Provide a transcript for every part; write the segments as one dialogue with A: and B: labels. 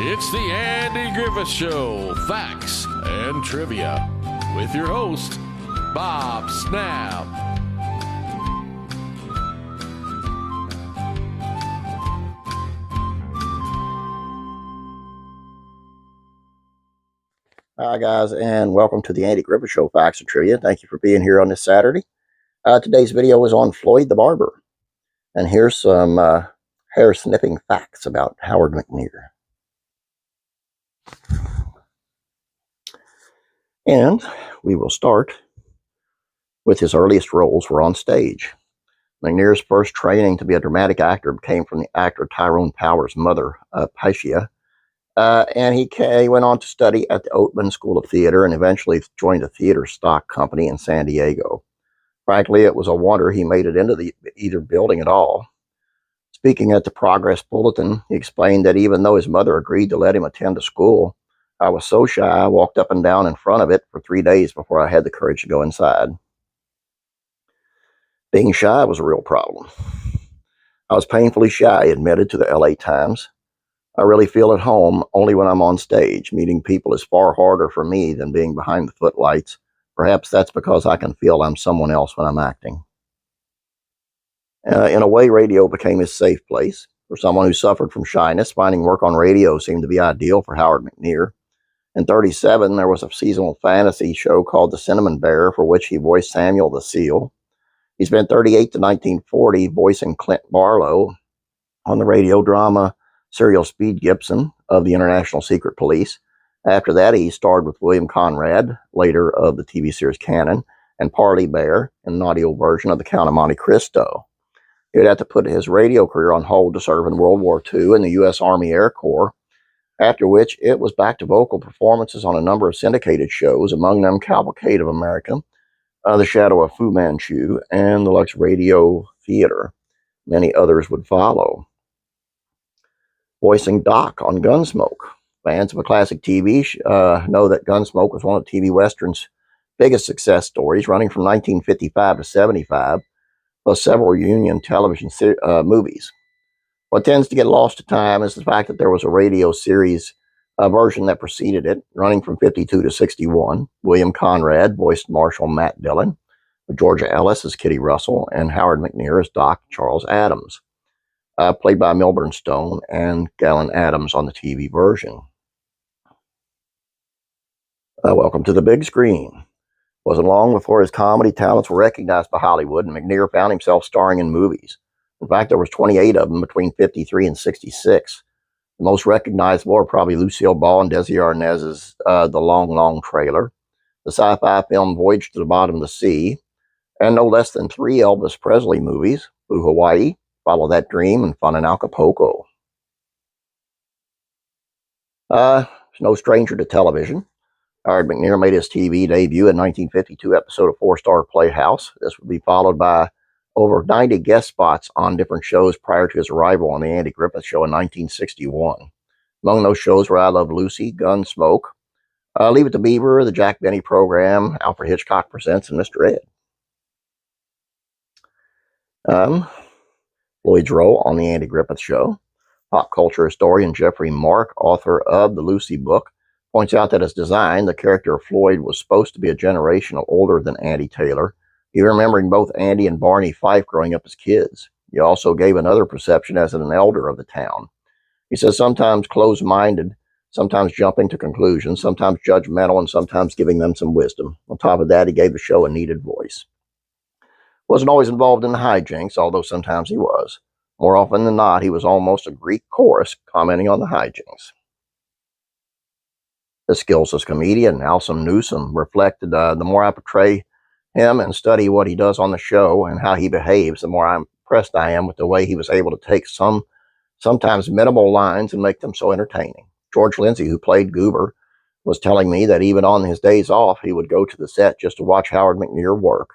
A: It's the Andy Griffith Show, Facts and Trivia, with your host, Bob Snap.
B: Hi, guys, and welcome to the Andy Griffith Show, Facts and Trivia. Thank you for being here on this Saturday. Today's video is on Floyd the Barber, and here's some hair-snipping facts about Howard McNear. And we will start with his earliest roles were on stage. McNear's first training to be a dramatic actor came from the actor Tyrone Power's mother, Patia. And he went on to study at the Oatman School of Theater and eventually joined a theater stock company in San Diego. Frankly, it was a wonder he made it into either building at all. Speaking at the Progress Bulletin, he explained that even though his mother agreed to let him attend a school, I was so shy I walked up and down in front of it for 3 days before I had the courage to go inside. Being shy was a real problem. I was painfully shy, he admitted to the LA Times. I really feel at home only when I'm on stage. Meeting people is far harder for me than being behind the footlights. Perhaps that's because I can feel I'm someone else when I'm acting. In a way, radio became his safe place. For someone who suffered from shyness, finding work on radio seemed to be ideal for Howard McNear. In 1937, there was a seasonal fantasy show called The Cinnamon Bear, for which he voiced Samuel the Seal. He spent 1938 to 1940 voicing Clint Barlow on the radio drama Serial Speed Gibson of the International Secret Police. After that, he starred with William Conrad, later of the TV series Cannon, and Parley Bear in an audio version of The Count of Monte Cristo. He would have to put his radio career on hold to serve in World War II in the U.S. Army Air Corps, after which it was back to vocal performances on a number of syndicated shows, among them Cavalcade of America, The Shadow of Fu Manchu, and the Lux Radio Theater. Many others would follow. Voicing Doc on Gunsmoke. Fans of a classic TV know that Gunsmoke was one of TV Western's biggest success stories, running from 1955 to 75, plus several Union television movies. What tends to get lost to time is the fact that there was a radio series version that preceded it, running from 52 to 61. William Conrad voiced Marshal Matt Dillon, Georgia Ellis as Kitty Russell, and Howard McNear as Doc Charles Adams, played by Milburn Stone and Galen Adams on the TV version. Welcome to the big screen. It wasn't long before his comedy talents were recognized by Hollywood, and McNear found himself starring in movies. In fact, there was 28 of them between 53 and 66. The most recognizable are probably Lucille Ball and Desi Arnaz's The Long, Long Trailer, the sci-fi film Voyage to the Bottom of the Sea, and no less than 3 Elvis Presley movies, Blue Hawaii, Follow That Dream, and Fun in Acapulco. He's no stranger to television. Howard McNear made his TV debut in 1952 episode of 4-Star Playhouse. This would be followed by over 90 guest spots on different shows prior to his arrival on the Andy Griffith Show in 1961. Among those shows were I Love Lucy, Gunsmoke, Leave It to Beaver, The Jack Benny Program, Alfred Hitchcock Presents, and Mr. Ed. Floyd's role on the Andy Griffith Show. Pop culture historian Jeffrey Mark, author of the Lucy book, points out that as designed, the character of Floyd was supposed to be a generation older than Andy Taylor, he remembering both Andy and Barney Fife growing up as kids. He also gave another perception as an elder of the town. He says sometimes closed-minded, sometimes jumping to conclusions, sometimes judgmental, and sometimes giving them some wisdom. On top of that, he gave the show a needed voice. Wasn't always involved in the hijinks, although sometimes he was. More often than not, he was almost a Greek chorus commenting on the hijinks. His skills as comedian, Alsam Newsome, reflected the more I portray him and study what he does on the show and how he behaves, the more impressed I am with the way he was able to take sometimes minimal lines and make them so entertaining. George Lindsay, who played Goober, was telling me that even on his days off, he would go to the set just to watch Howard McNear work.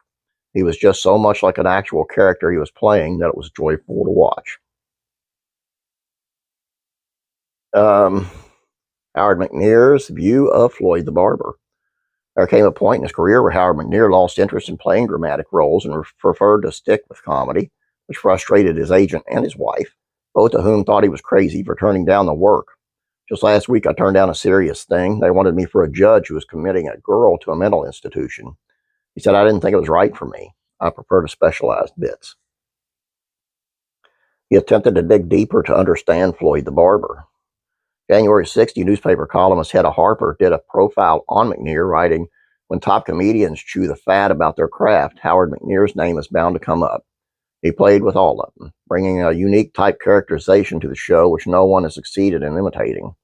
B: He was just so much like an actual character he was playing that it was joyful to watch. Howard McNear's view of Floyd the Barber. There came a point in his career where Howard McNear lost interest in playing dramatic roles and preferred to stick with comedy, which frustrated his agent and his wife, both of whom thought he was crazy for turning down the work. Just last week, I turned down a serious thing. They wanted me for a judge who was committing a girl to a mental institution. He said I didn't think it was right for me. I prefer to specialized bits. He attempted to dig deeper to understand Floyd the Barber. January 60 newspaper columnist Hedda Harper did a profile on McNear, writing, "When top comedians chew the fat about their craft, Howard McNear's name is bound to come up. He played with all of them, bringing a unique type characterization to the show which no one has succeeded in imitating.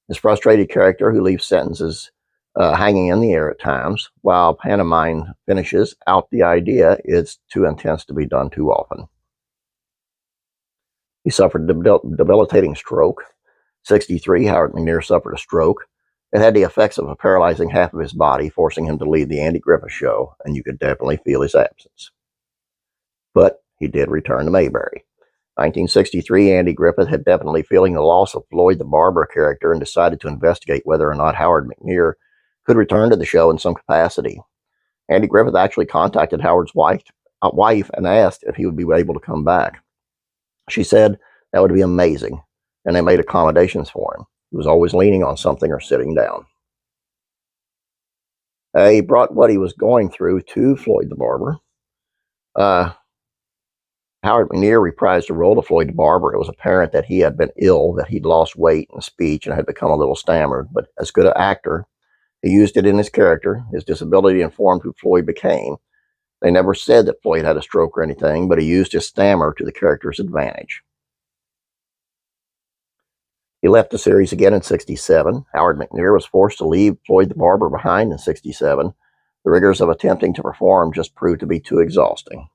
B: His frustrated character who leaves sentences hanging in the air at times, while pantomime finishes out the idea, is too intense to be done too often." He suffered a debilitating stroke. 63, Howard McNear suffered a stroke. It had the effects of paralyzing half of his body, forcing him to leave the Andy Griffith Show, and you could definitely feel his absence. But he did return to Mayberry. 1963, Andy Griffith had definitely feeling the loss of Floyd the Barber character and decided to investigate whether or not Howard McNear could return to the show in some capacity. Andy Griffith actually contacted Howard's wife and asked if he would be able to come back. She said that would be amazing, and they made accommodations for him. He was always leaning on something or sitting down. He brought what he was going through to Floyd the Barber. Howard McNear reprised the role of Floyd the Barber. It was apparent that he had been ill, that he'd lost weight and speech and had become a little stammered, but as good an actor, he used it in his character. His disability informed who Floyd became. They never said that Floyd had a stroke or anything, but he used his stammer to the character's advantage. He left the series again in 67. Howard McNear was forced to leave Floyd the Barber behind in 67. The rigors of attempting to perform just proved to be too exhausting.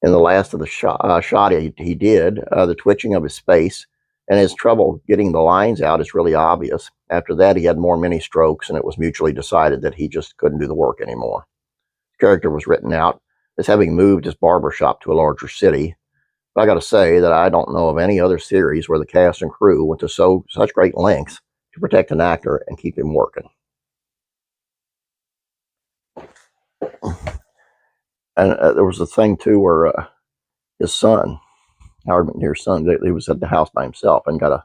B: In the last of the shot he did, the twitching of his face and his trouble getting the lines out is really obvious. After that, he had more mini strokes, and it was mutually decided that he just couldn't do the work anymore. His character was written out as having moved his barber shop to a larger city. But I got to say that I don't know of any other series where the cast and crew went to such great lengths to protect an actor and keep him working. And there was a thing, too, where his son, Howard McNear's son, he was at the house by himself and got a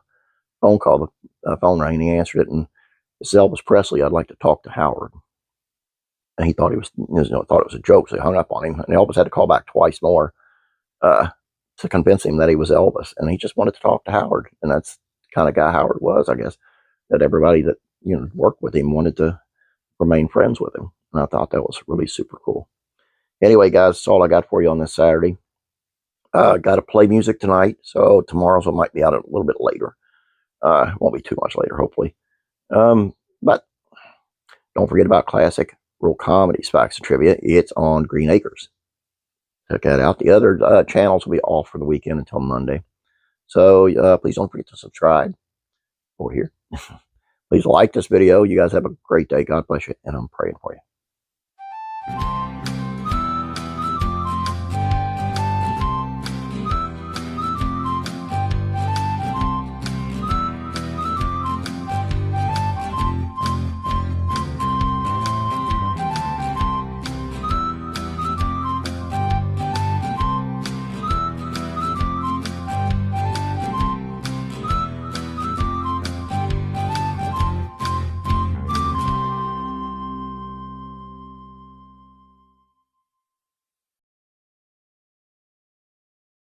B: phone call. The phone rang, and he answered it, and it said, "Elvis Presley, I'd like to talk to Howard." And he thought it was a joke, so he hung up on him. And Elvis had to call back twice more to convince him that he was Elvis, and he just wanted to talk to Howard. And that's the kind of guy Howard was, I guess, that everybody that worked with him wanted to remain friends with him. And I thought that was really super cool. Anyway, guys, that's all I got for you on this Saturday. Got to play music tonight, so tomorrow's one might be out a little bit later. Won't be too much later, hopefully. But don't forget about classic real comedies, facts, and trivia. It's on Green Acres. Check that out. The other channels will be off for the weekend until Monday. So please don't forget to subscribe over here. Please like this video. You guys have a great day. God bless you, and I'm praying for you.